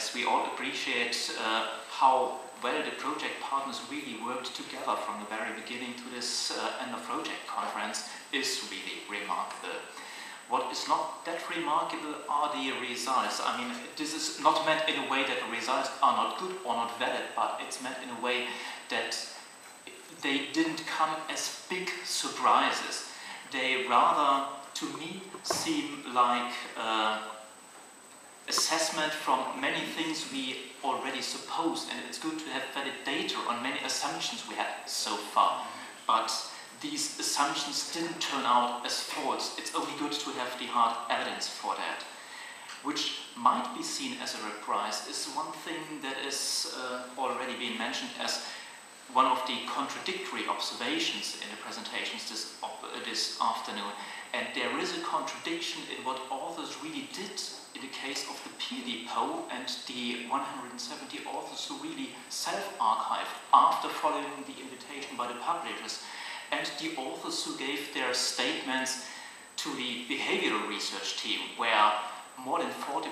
as we all appreciate how well the project partners really worked together from the very beginning to this end of project conference, is really remarkable. What is not that remarkable are the results. I mean, this is not meant in a way that the results are not good or not valid, but it's meant in a way that they didn't come as big surprises. They rather, to me, seem like assessment from many things we already supposed, and it's good to have valid data on many assumptions we had so far. But these assumptions didn't turn out as false. It's only good to have the hard evidence for that. Which might be seen as a reprise is one thing that is already being mentioned as one of the contradictory observations in the presentations this afternoon. And there is a contradiction in what authors really did in the case of the peer depot and the 170 authors who really self-archived after following the invitation by the publishers, and the authors who gave their statements to the behavioral research team, where more than 40%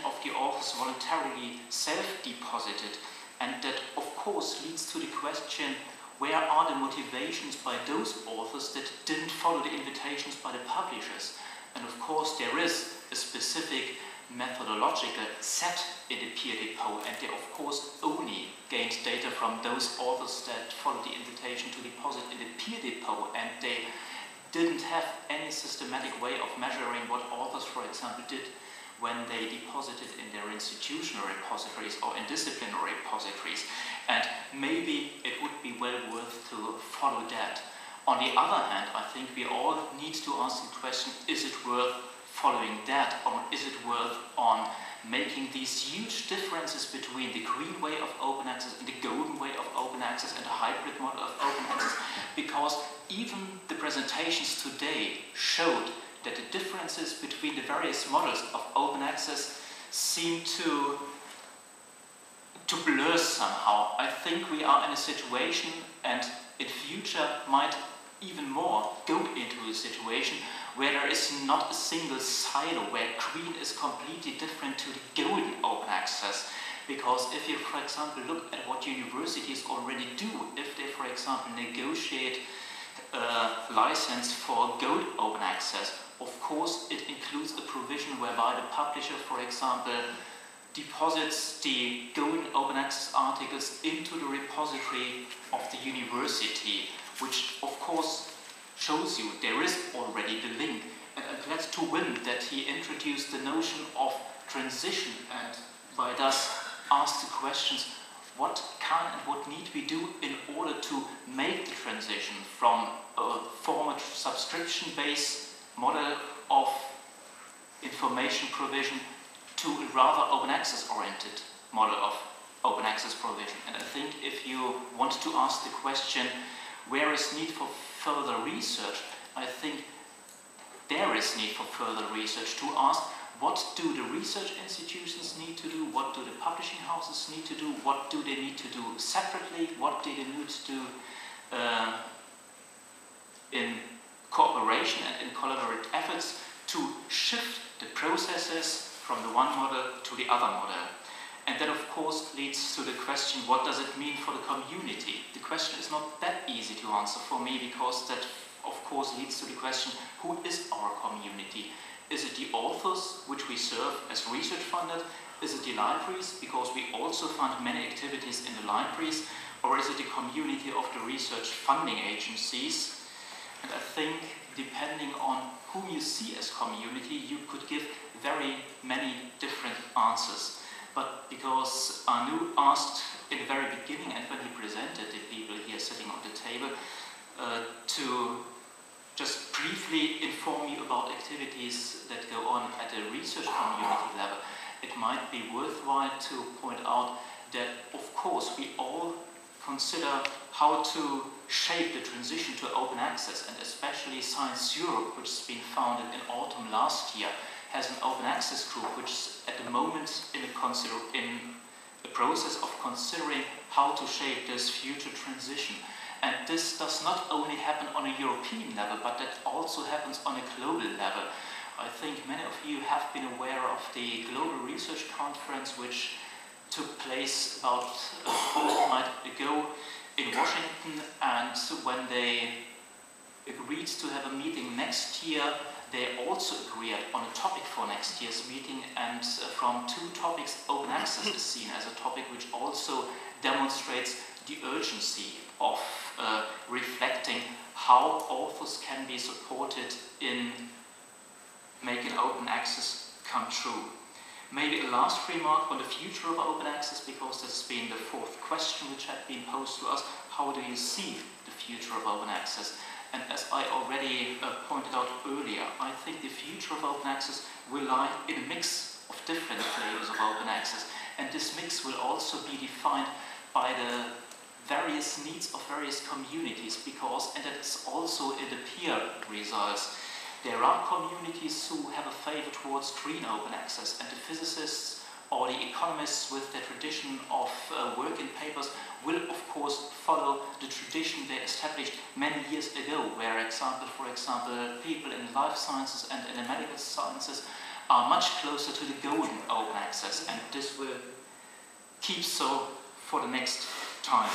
of the authors voluntarily self-deposited. And that, of course, leads to the question, where are the motivations by those authors that didn't follow the invitations by the publishers? And of course, there is a specific methodological set in the peer depot, and they, of course, only gained data from those authors that followed the invitation to deposit in the peer depot, and they didn't have any systematic way of measuring what authors, for example, did when they deposited in their institutional repositories or in disciplinary repositories. And maybe it would be well worth to follow that. On the other hand, I think we all need to ask the question, is it worth following that, or is it worth on making these huge differences between the green way of open access and the golden way of open access and the hybrid model of open access? Because even the presentations today showed that the differences between the various models of open access seem to blur somehow. I think we are in a situation, and in future might even more go into a situation where there is not a single silo where green is completely different to the golden open access. Because if you, for example, look at what universities already do, if they, for example, negotiate a license for gold open access, of course it includes a provision whereby the publisher, for example, deposits the golden open access articles into the repository of the university, which of course shows you there is already the link. And I'm glad to win that he introduced the notion of transition, and by thus asked the questions, what can and what need we do in order to make the transition from a former subscription-based model of information provision to a rather open access oriented model of open access provision. And I think if you want to ask the question, where is need for further research, I think there is need for further research to ask, what do the research institutions need to do, what do the publishing houses need to do, what do they need to do separately, what do they need to do in cooperation and in collaborative efforts to shift the processes from the one model to the other model. And that, of course, leads to the question, what does it mean for the community? The question is not that easy to answer for me, because that, of course, leads to the question, who is our community? Is it the authors, which we serve as research funded? Is it the libraries, because we also fund many activities in the libraries? Or is it the community of the research funding agencies? And I think, depending on whom you see as community, you could give very many different answers. But because Anu asked in the very beginning, and when he presented the people here sitting on the table, to just briefly inform you about activities that go on at the research community level, it might be worthwhile to point out that, of course, we all consider how to shape the transition to open access, and especially Science Europe, which has been founded in autumn last year, has an open access group which is at the moment in the process of considering how to shape this future transition. And this does not only happen on a European level, but that also happens on a global level. I think many of you have been aware of the Global Research Conference, which took place about a fortnight ago in Washington, and when they agreed to have a meeting next year, they also agreed on a topic for next year's meeting, and from two topics, open access is seen as a topic which also demonstrates the urgency of reflecting how authors can be supported in making open access come true. Maybe a last remark on the future of open access, because that's been the fourth question which had been posed to us. How do you see the future of open access? And as I already pointed out earlier, I think the future of open access will lie in a mix of different flavors of open access. And this mix will also be defined by the various needs of various communities, because, and that's also in the peer results, there are communities who have a favor towards green open access, and the physicists or the economists with their tradition of working papers will of course follow the tradition they established many years ago, where for example, people in the life sciences and in the medical sciences are much closer to the golden open access, and this will keep so for the next time.